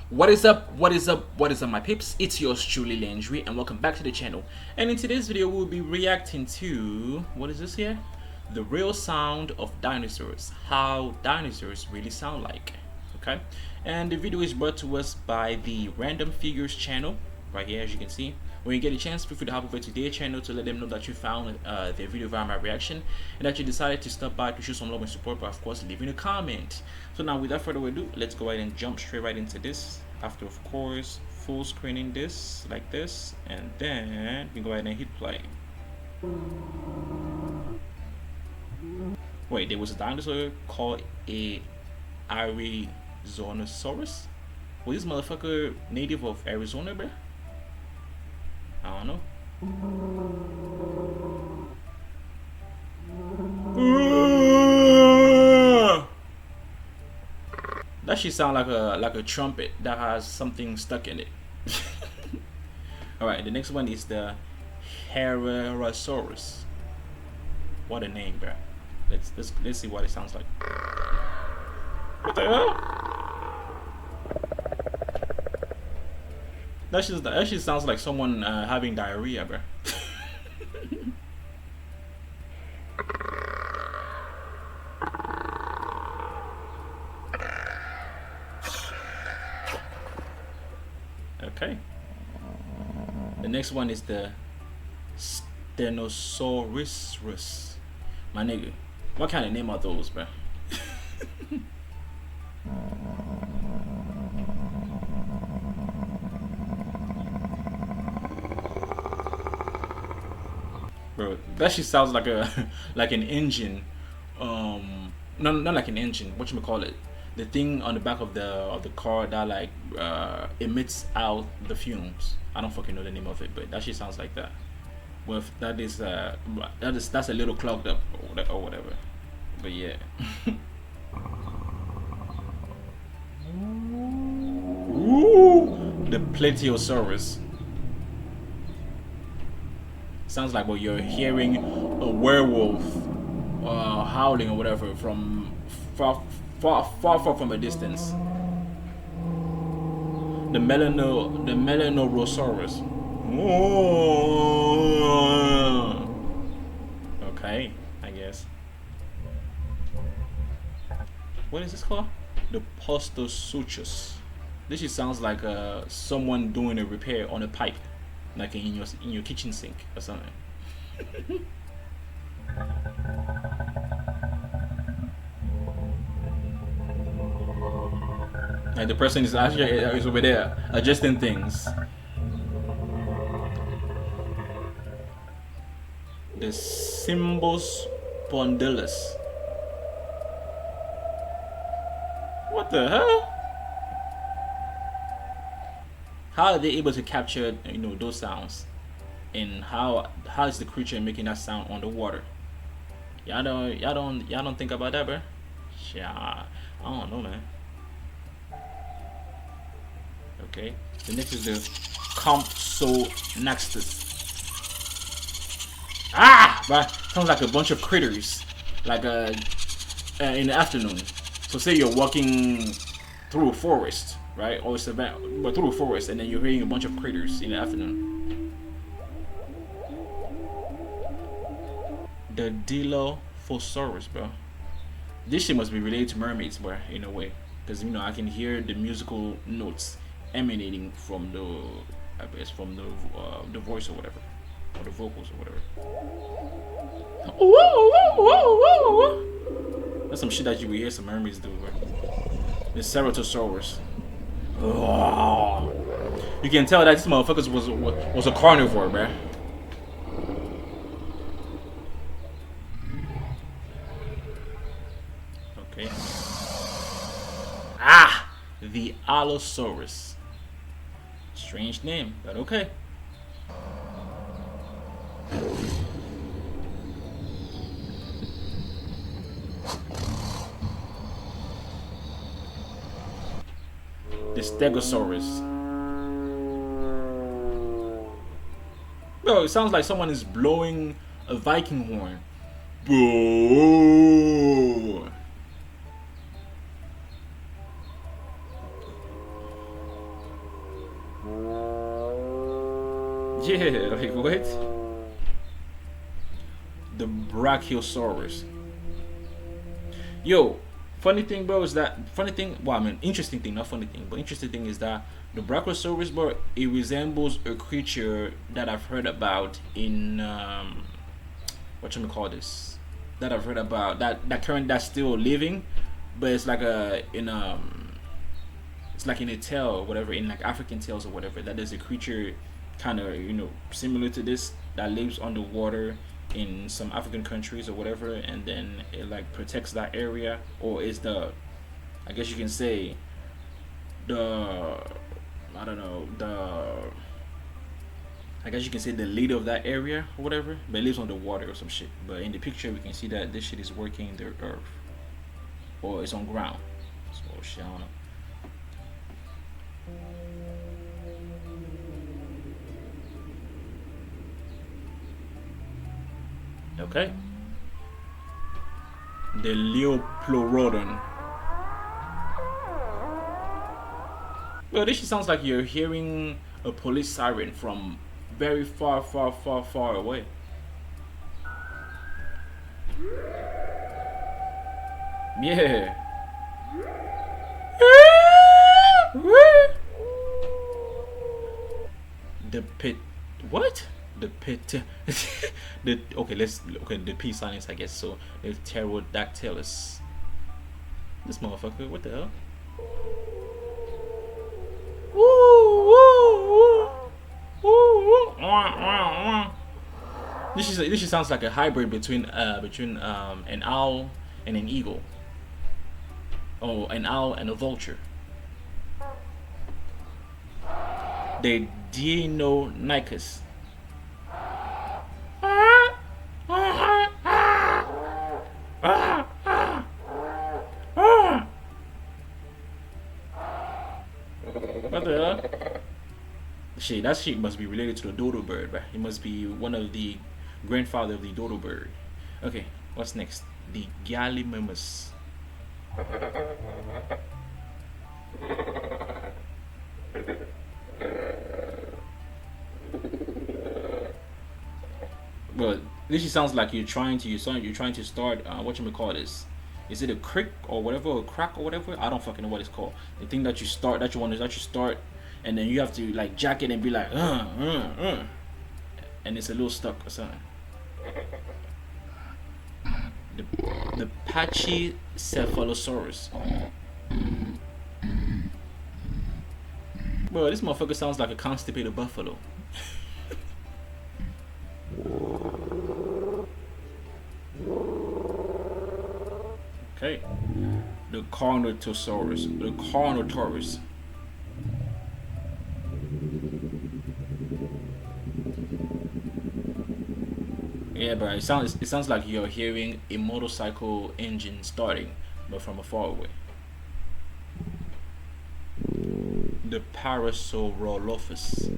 What is up? What is up? What is up, my peeps? It's yours truly, Landry, and welcome back to the channel. And in today's video, we'll be reacting to what is this here? The real sound of dinosaurs. How dinosaurs really sound like. Okay, and the video is brought to us by the Random Figures channel right here, as you can see. When you get a chance, feel free to hop over to their channel to let them know that you found their video via my reaction and that you decided to stop by to show some love and support, but of course leaving a comment. So now without further ado, let's go ahead and jump straight right into this. After, of course, full screening this like this, and then we go ahead and hit play. Wait, there was a dinosaur called a Arizonosaurus? Was this motherfucker native of Arizona, bro? I don't know. That should sound like a trumpet that has something stuck in it. All right, the next one is the Herrerasaurus. What a name, bro. Let's see what it sounds like. What the hell? That actually sounds like someone having diarrhea, bro. Okay. The next one is the Dinosaurs. My nigga, what kind of name are those, bro? Bro, that shit sounds like an engine. Not like an engine. What you call it? The thing on the back of the car that like emits out the fumes. I don't fucking know the name of it, but that shit sounds like that. Well, that's a little clogged up or whatever. But yeah. Ooh, the Plateosaurus. Sounds like you're hearing a werewolf howling or whatever from far from a distance. The Melanorosaurus. Okay, I guess. What is this called? The Postosuchus. This just sounds like someone doing a repair on a pipe, like in your kitchen sink or something. Like the person is actually over there adjusting things. The Cymbus Spondylus. What the hell? How are they able to capture those sounds? And how is the creature making that sound underwater? Y'all don't think about that, bro? Yeah, I don't know, man. Okay, the next is the Compsognathus. But sounds like a bunch of critters, like in the afternoon. So say you're walking through a forest, right, or savannah, but through a forest, and then you're hearing a bunch of critters in the afternoon. The Dilophosaurus, bro. This shit must be related to mermaids, bro, in a way, because I can hear the musical notes emanating from the voice or whatever, or the vocals or whatever. That's some shit that you would hear some mermaids do, bro. The Ceratosaurus. Oh. You can tell that this motherfucker was a carnivore, bro. Okay. The Allosaurus. Strange name, but okay. The Stegosaurus. Bro, it sounds like someone is blowing a Viking horn. Boo. Yeah, like what? The Brachiosaurus. Yo, funny thing, bro, is that well, I mean, interesting thing, not funny thing, but interesting thing is that the Brachiosaurus, bro, it resembles a creature that I've heard about in what you call this? That I've heard about that's still living, but it's like it's like in a tale or whatever, in like African tales or whatever, that there's a creature kind of similar to this that lives underwater in some African countries or whatever, and then it like protects that area, or is I guess you can say I guess you can say the leader of that area or whatever, but it lives underwater or some shit. But in the picture we can see that this shit is working the earth, or it's on ground. So shit, I don't know. Okay. The Leopleurodon. Well, this sounds like you're hearing a police siren from very far away. Yeah. The pit. What? The pit. The the P silence, I guess. So the pterodactylus. This motherfucker. What the hell? This sounds like a hybrid between an owl and an eagle. Oh, an owl and a vulture. The Deinonychus. What the hell? Shit, that shit must be related to the dodo bird, right? It must be one of the grandfather of the dodo bird. Okay, what's next? The Gallimimus. Well, this sounds like you're trying to start what you may call this. Is it a crick or whatever, or a crack or whatever? I don't fucking know what it's called. The thing that you start, and then you have to like jack it and be like, and it's a little stuck or something. The Pachycephalosaurus. Bro, this motherfucker sounds like a constipated buffalo. Okay. The Carnotaurus. Yeah, but it sounds like you're hearing a motorcycle engine starting, but from afar away. The Parasaurolophus.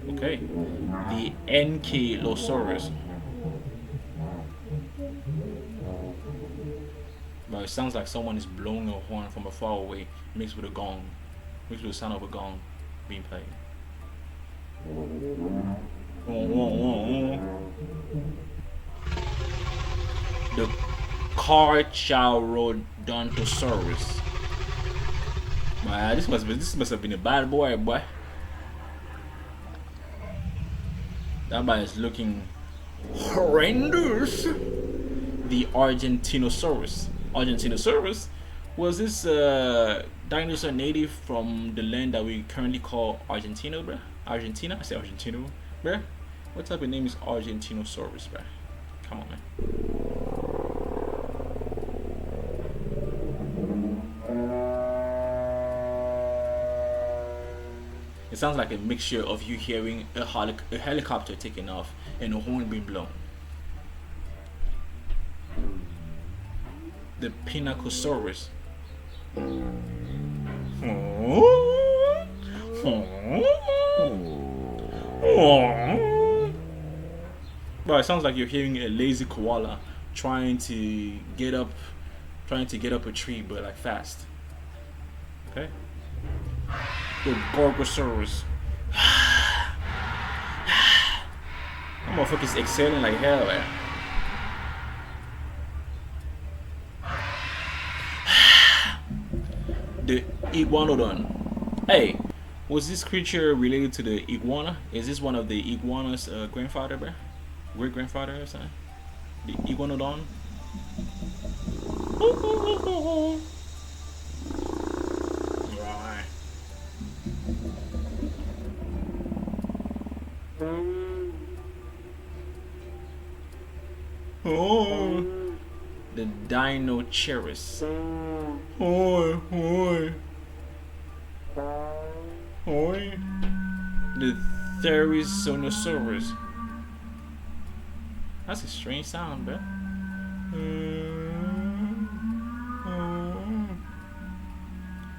Okay, the Ankylosaurus. But it sounds like someone is blowing a horn from far away, mixed with the sound of a gong being played. The Carcharodontosaurus. Man, this must have been a bad boy. That man is looking horrendous. The Argentinosaurus. Was this dinosaur native from the land that we currently call Argentina, bruh? Argentina? I say Argentina, bruh. What type of name is Argentinosaurus, bruh? Come on, man. It sounds like a mixture of you hearing a helicopter taking off and a horn being blown. The Pinacosaurus. Bro, it sounds like you're hearing a lazy koala trying to get up a tree, but like fast. Okay. The Gorgosaurus. That motherfucker's exhaling like hell, man. The Iguanodon. Hey, was this creature related to the iguana? Is this one of the iguana's grandfather, bro? Great grandfather or something? The Iguanodon? Right. Oh, the Dinosaurs. Oh. The Therizinosaurus. That's a strange sound, bro.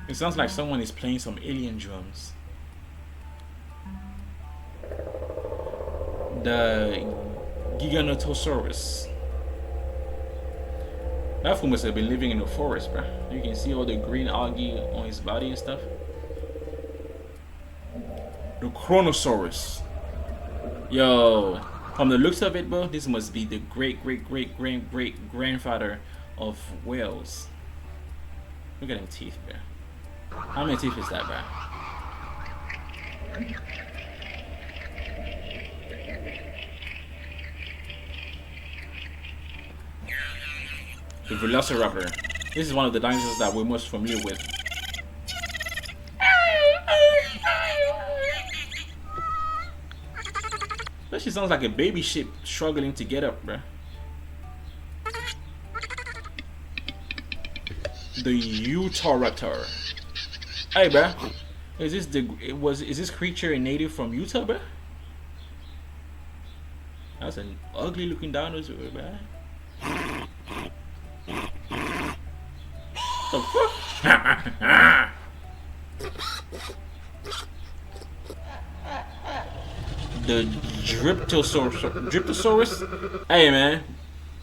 It sounds like someone is playing some alien drums. The Giganotosaurus. That fool must have been living in the forest, bro. You can see all the green algae on his body and stuff. The Chronosaurus. Yo, from the looks of it, bro, this must be the great grandfather of whales. Look at them teeth, bro. How many teeth is that, bro? The Velociraptor. This is one of the dinosaurs that we're most familiar with. That shit sounds like a baby sheep struggling to get up, bruh. The Utahraptor. Hey, bruh. Is this creature a native from Utah, bruh? That's an ugly looking dinosaur, bruh. The fuck? The Dryptosaurus. Hey man,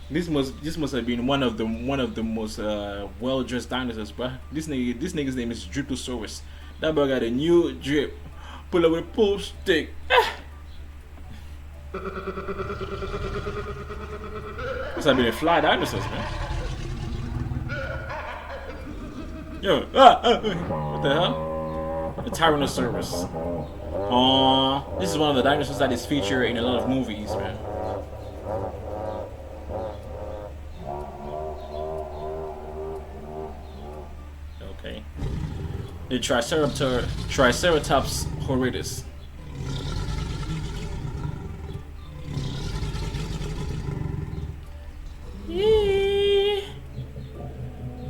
this must have been one of the most well dressed dinosaurs, bro. This nigga's name is Dryptosaurus. That boy got a new drip. Pull up with a pool stick. Must have been a fly dinosaurs, man. Yo, what the hell? The Tyrannosaurus. This is one of the dinosaurs that is featured in a lot of movies, man. Okay. The Triceratops horridus.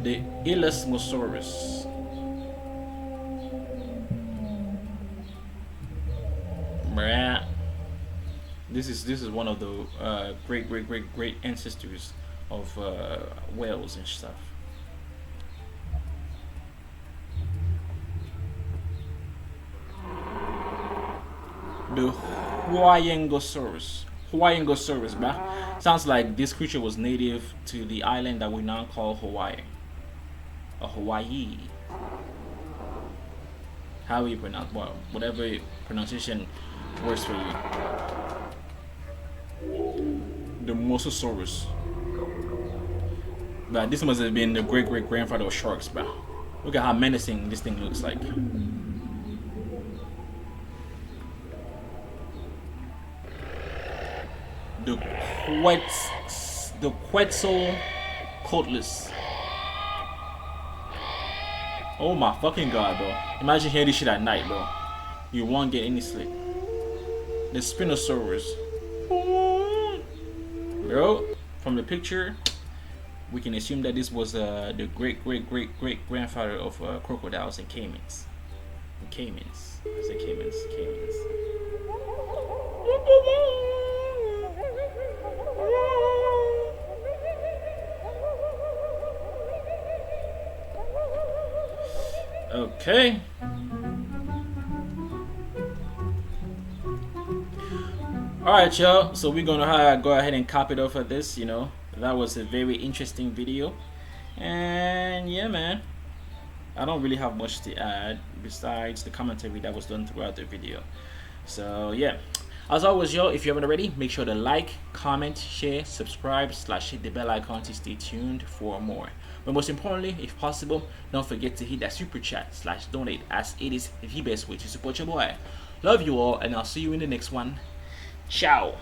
The Elasmosaurus. This is one of the great ancestors of whales and stuff. The Huayangosaurus, bruh. Sounds like this creature was native to the island that we now call Hawaii. Or Hawaii. How you pronounce, well, whatever pronunciation works for you. The Mosasaurus. But this must have been the great grandfather of sharks, bro. Look at how menacing this thing looks like. The Quetzalcoatlus. Oh my fucking god, bro. Imagine hearing this shit at night, bro. You won't get any sleep. The Spinosaurus. Bro, from the picture, we can assume that this was the great grandfather of crocodiles and caimans. Caimans. I say caimans. Okay. Alright, y'all. So we're gonna go ahead and cap it off at this, you know. that was a very interesting video. And yeah, man, I don't really have much to add besides the commentary that was done throughout the video. So yeah, as always, y'all, if you haven't already, make sure to like, comment, share, subscribe, / hit the bell icon to stay tuned for more. But most importantly, if possible, don't forget to hit that super chat / donate, as it is the best way to support your boy. Love you all, and I'll see you in the next one. Ciao.